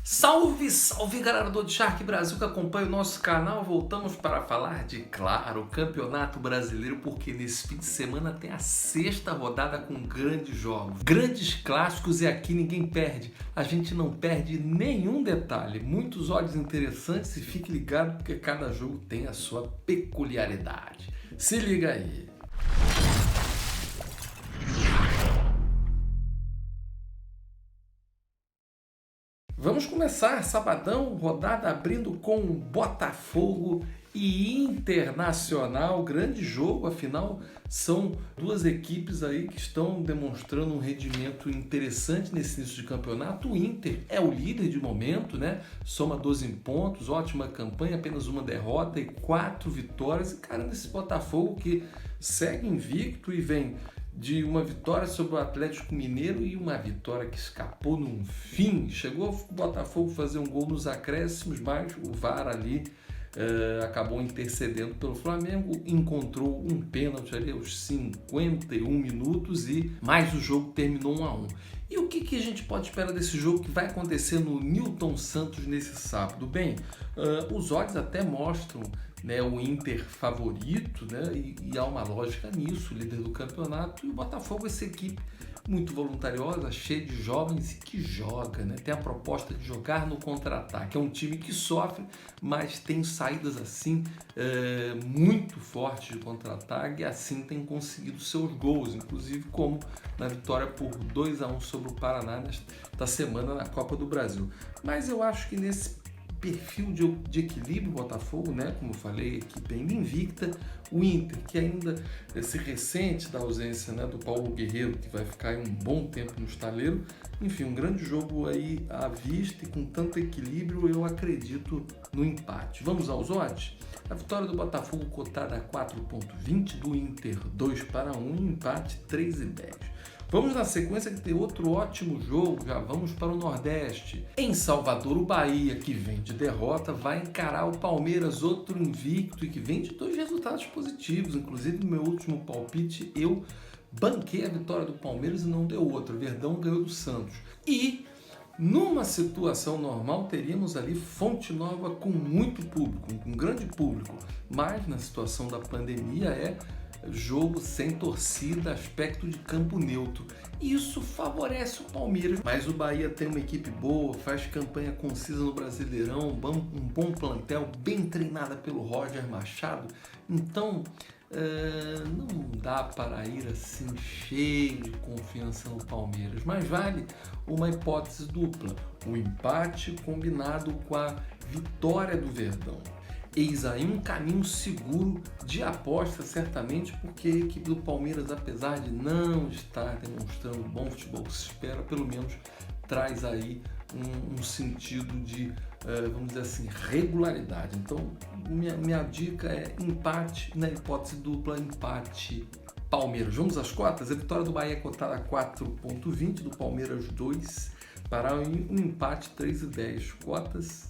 Salve, salve galera do Shark Brasil que acompanha o nosso canal. Voltamos para falar de, claro, Campeonato Brasileiro, porque nesse fim de semana tem a sexta rodada com grandes jogos, grandes clássicos, e aqui ninguém perde. A gente não perde nenhum detalhe, muitos odds interessantes, e fique ligado porque cada jogo tem a sua peculiaridade. Se liga aí. Vamos começar, sabadão, rodada abrindo com Botafogo e Internacional, grande jogo, afinal são duas equipes aí que estão demonstrando um rendimento interessante nesse início de campeonato. O Inter é o líder de momento, né? Soma 12 pontos, ótima campanha, apenas uma derrota e 4 vitórias. E cara, nesse Botafogo que segue invicto e vem de uma vitória sobre o Atlético Mineiro e uma vitória que escapou num fim. Chegou o Botafogo fazer um gol nos acréscimos, mas o VAR ali acabou intercedendo pelo Flamengo, encontrou um pênalti ali aos 51 minutos mas o jogo terminou 1-1. E o que a gente pode esperar desse jogo que vai acontecer no Newton Santos nesse sábado? Bem, os odds até mostram, né, o Inter favorito, né, e há uma lógica nisso, líder do campeonato, e o Botafogo, essa equipe muito voluntariosa, cheia de jovens e que joga, né, tem a proposta de jogar no contra-ataque. É um time que sofre, mas tem saídas assim muito fortes de contra-ataque, e assim tem conseguido seus gols, inclusive como na vitória por 2-1 sobre o Paraná nesta semana na Copa do Brasil. Mas eu acho que nesse perfil de equilíbrio, Botafogo, né? Como eu falei, equipe ainda invicta, o Inter, que ainda se ressente da ausência, né, do Paulo Guerreiro, que vai ficar aí um bom tempo no estaleiro. Enfim, um grande jogo aí à vista, e com tanto equilíbrio eu acredito no empate. Vamos aos odds? A vitória do Botafogo cotada a 4,20, do Inter 2-1, empate 3,10. Vamos na sequência que tem outro ótimo jogo, já vamos para o Nordeste. Em Salvador, o Bahia, que vem de derrota, vai encarar o Palmeiras, outro invicto e que vem de 2 resultados positivos. Inclusive, no meu último palpite, eu banquei a vitória do Palmeiras e não deu outra. O Verdão ganhou do Santos. E numa situação normal, teríamos ali Fonte Nova com muito público, com grande público. Mas na situação da pandemia jogo sem torcida, aspecto de campo neutro. Isso favorece o Palmeiras, mas o Bahia tem uma equipe boa, faz campanha concisa no Brasileirão, um bom plantel, bem treinada pelo Roger Machado. Então, não dá para ir assim cheio de confiança no Palmeiras, mas vale uma hipótese dupla, o empate combinado com a vitória do Verdão. Eis aí um caminho seguro de aposta, certamente, porque a equipe do Palmeiras, apesar de não estar demonstrando bom futebol que se espera, pelo menos traz aí um sentido de, vamos dizer assim, regularidade. Então, minha dica é empate, na hipótese dupla, empate Palmeiras. Vamos às cotas? A vitória do Bahia é cotada a 4,20, do Palmeiras 2, para um empate 3,10. Cotas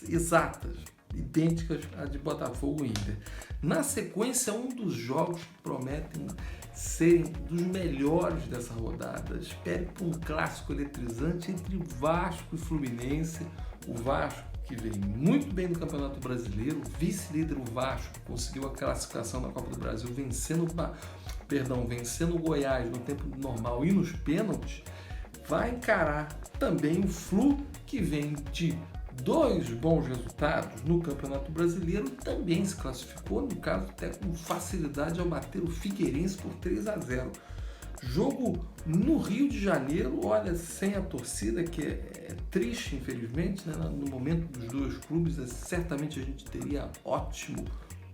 exatas, idênticas à de Botafogo e Inter. Na sequência, um dos jogos que prometem serem dos melhores dessa rodada. Espere por um clássico eletrizante entre Vasco e Fluminense. O Vasco, que vem muito bem no Campeonato Brasileiro, vice-líder o Vasco, conseguiu a classificação na Copa do Brasil, vencendo o Goiás no tempo normal e nos pênaltis, vai encarar também o Flu, que vem de 2 bons resultados no Campeonato Brasileiro e também se classificou, no caso até com facilidade, ao bater o Figueirense por 3-0. Jogo no Rio de Janeiro, olha, sem a torcida, que é triste, infelizmente, né? No momento dos dois clubes, certamente a gente teria ótimo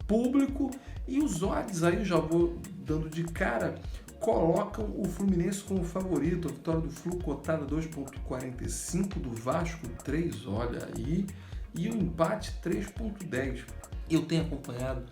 público, e os odds aí, já vou dando de cara, colocam o Fluminense como favorito. A vitória do Flu cotada 2,45, do Vasco 3, olha aí, e o empate 3,10. Eu tenho acompanhado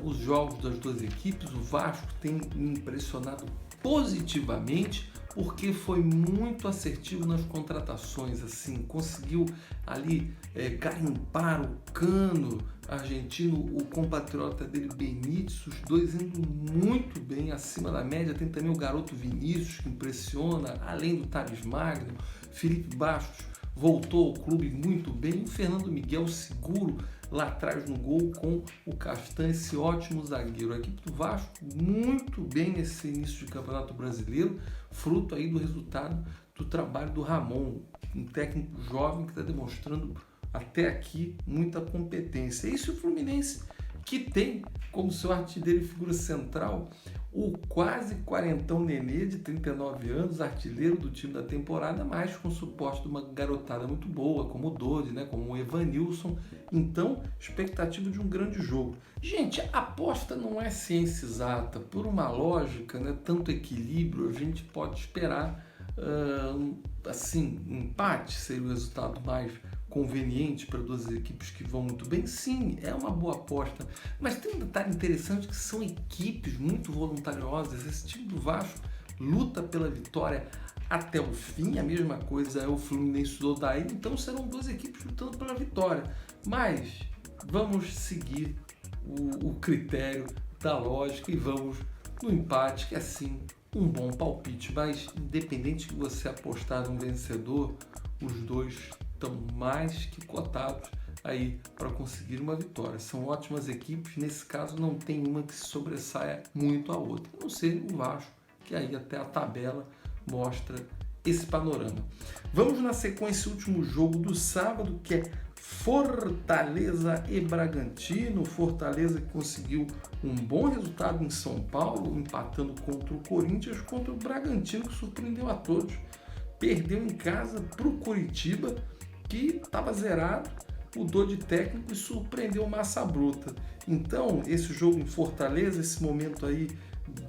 os jogos das duas equipes. O Vasco tem me impressionado positivamente, porque foi muito assertivo nas contratações, assim, conseguiu ali garimpar o Cano argentino, o compatriota dele Benítez, os dois indo muito bem, acima da média. Tem também o garoto Vinícius, que impressiona, além do Thales Magno, Felipe Bastos voltou ao clube muito bem. O Fernando Miguel seguro lá atrás no gol com o Castan, esse ótimo zagueiro. A equipe do Vasco muito bem nesse início de Campeonato Brasileiro, fruto aí do resultado do trabalho do Ramon, um técnico jovem que está demonstrando até aqui muita competência. Isso o Fluminense, que tem como seu artilheiro e figura central o quase quarentão Nenê, de 39 anos, artilheiro do time da temporada, mas com suporte de uma garotada muito boa, como o Dodi, né, como o Evanilson. Então, expectativa de um grande jogo. Gente, a aposta não é ciência exata. Por uma lógica, né, tanto equilíbrio, a gente pode esperar, assim, empate seria o resultado mais conveniente para duas equipes que vão muito bem. Sim, é uma boa aposta, mas tem um detalhe interessante, que são equipes muito voluntariosas. Esse time do Vasco luta pela vitória até o fim, a mesma coisa é o Fluminense do Odair, então serão duas equipes lutando pela vitória, mas vamos seguir o critério da lógica e vamos no empate, que é sim um bom palpite, mas independente que você apostar num vencedor, os dois estão mais que cotados aí para conseguir uma vitória. São ótimas equipes, nesse caso não tem uma que se sobressaia muito a outra, a não ser o Vasco, que aí até a tabela mostra esse panorama. Vamos na sequência, o último jogo do sábado, que é Fortaleza e Bragantino. Fortaleza que conseguiu um bom resultado em São Paulo, empatando contra o Corinthians, contra o Bragantino, que surpreendeu a todos. Perdeu em casa para o Coritiba, que estava zerado, mudou de técnico e surpreendeu Massa Bruta. Então, esse jogo em Fortaleza, esse momento aí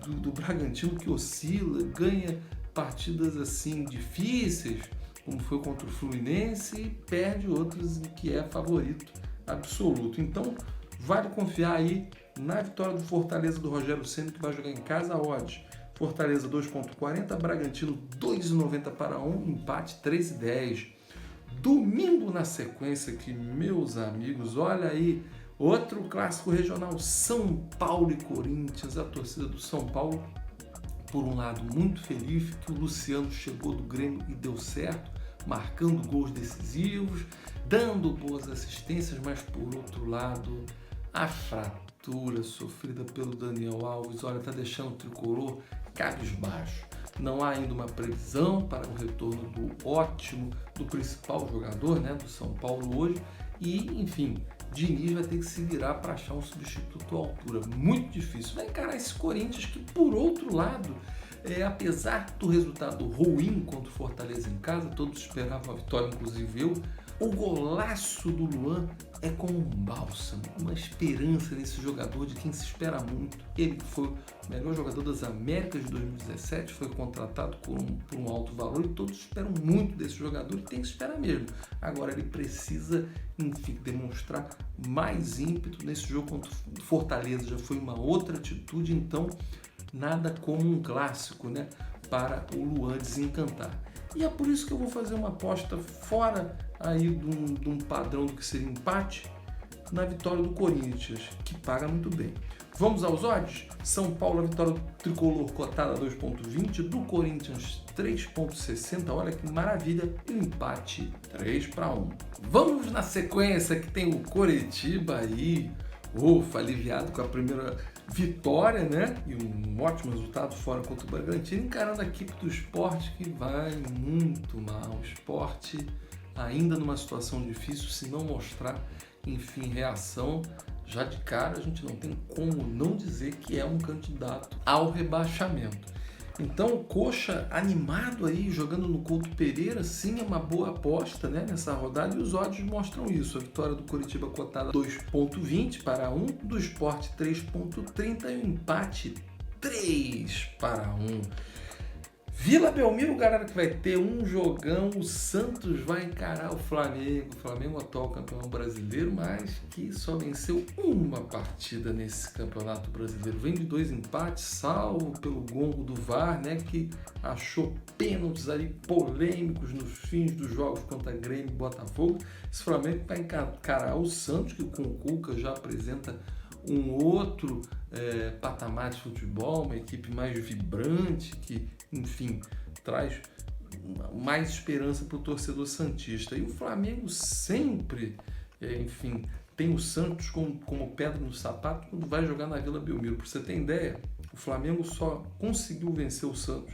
do Bragantino que oscila, ganha partidas assim difíceis, como foi contra o Fluminense, e perde outras em que é favorito absoluto. Então, vale confiar aí na vitória do Fortaleza do Rogério Ceni, que vai jogar em casa. Odds: Fortaleza 2,40, Bragantino 2,90 para 1, empate 3,10. Domingo na sequência aqui, meus amigos, olha aí, outro clássico regional, São Paulo e Corinthians. A torcida do São Paulo, por um lado, muito feliz que o Luciano chegou do Grêmio e deu certo, marcando gols decisivos, dando boas assistências, mas por outro lado, a fratura sofrida pelo Daniel Alves, olha, está deixando o tricolor cabisbaixo. Não há ainda uma previsão para o retorno do principal jogador, né, do São Paulo hoje, e, enfim, Diniz vai ter que se virar para achar um substituto à altura. Muito difícil. Vai encarar esse Corinthians que, por outro lado, apesar do resultado ruim contra o Fortaleza em casa, todos esperavam a vitória, inclusive eu, o golaço do Luan é como um bálsamo, uma esperança nesse jogador de quem se espera muito. Ele foi o melhor jogador das Américas de 2017, foi contratado por um alto valor e todos esperam muito desse jogador e tem que esperar mesmo. Agora ele precisa, enfim, demonstrar mais ímpeto nesse jogo contra o Fortaleza. Já foi uma outra atitude, então nada como um clássico, né, para o Luan desencantar. E é por isso que eu vou fazer uma aposta fora aí de um padrão do que seria empate, na vitória do Corinthians, que paga muito bem. Vamos aos odds? São Paulo, a vitória do tricolor cotada 2,20, do Corinthians 3,60, olha que maravilha, e o empate 3-1. Vamos na sequência, que tem o Coritiba aí, aliviado com a primeira vitória, né? E um ótimo resultado fora contra o Bragantino, encarando a equipe do Sport, que vai muito mal. O Sport ainda numa situação difícil, se não mostrar, enfim, reação, já de cara a gente não tem como não dizer que é um candidato ao rebaixamento. Então o Coxa animado aí, jogando no Couto Pereira, sim, é uma boa aposta, né, nessa rodada, e os odds mostram isso. A vitória do Coritiba cotada 2,20 para 1, do Sport 3,30 e o empate 3-1. Vila Belmiro, galera, que vai ter um jogão. O Santos vai encarar o Flamengo. O Flamengo atual campeão brasileiro, mas que só venceu uma partida nesse campeonato brasileiro. Vem de 2 empates, salvo pelo gongo do VAR, né, que achou pênaltis ali polêmicos nos fins dos jogos contra Grêmio e Botafogo. Esse Flamengo vai encarar o Santos, que com o Cuca já apresenta um outro patamar de futebol, uma equipe mais vibrante, que, enfim, traz mais esperança para o torcedor santista. E o Flamengo sempre, enfim, tem o Santos como pedra no sapato quando vai jogar na Vila Belmiro. Para você ter ideia, o Flamengo só conseguiu vencer o Santos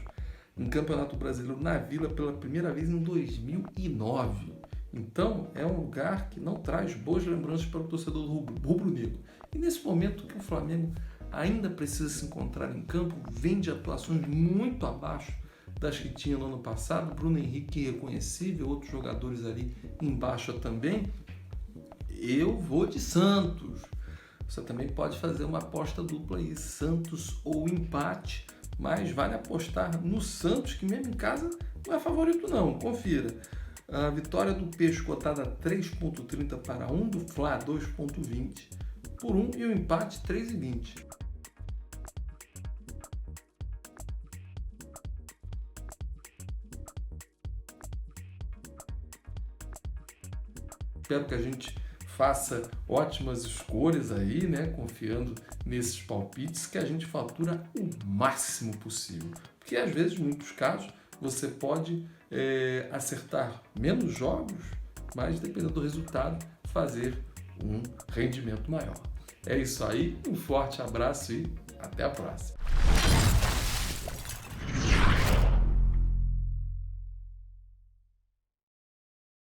em Campeonato Brasileiro na Vila pela primeira vez em 2009. Então, é um lugar que não traz boas lembranças para o torcedor rubro-negro. E nesse momento que o Flamengo ainda precisa se encontrar em campo, vem de atuações muito abaixo das que tinha no ano passado. Bruno Henrique irreconhecível, outros jogadores ali embaixo também. Eu vou de Santos. Você também pode fazer uma aposta dupla aí, Santos ou empate, mas vale apostar no Santos, que mesmo em casa não é favorito não, confira. A vitória do Peixe cotada 3,30 para 1, do Fla 2,20 por 1 e o empate 3,20. Espero que a gente faça ótimas escolhas aí, né? Confiando nesses palpites, que a gente fatura o máximo possível. Porque às vezes, em muitos casos, você pode acertar menos jogos, mas dependendo do resultado, fazer um rendimento maior. É isso aí, um forte abraço e até a próxima.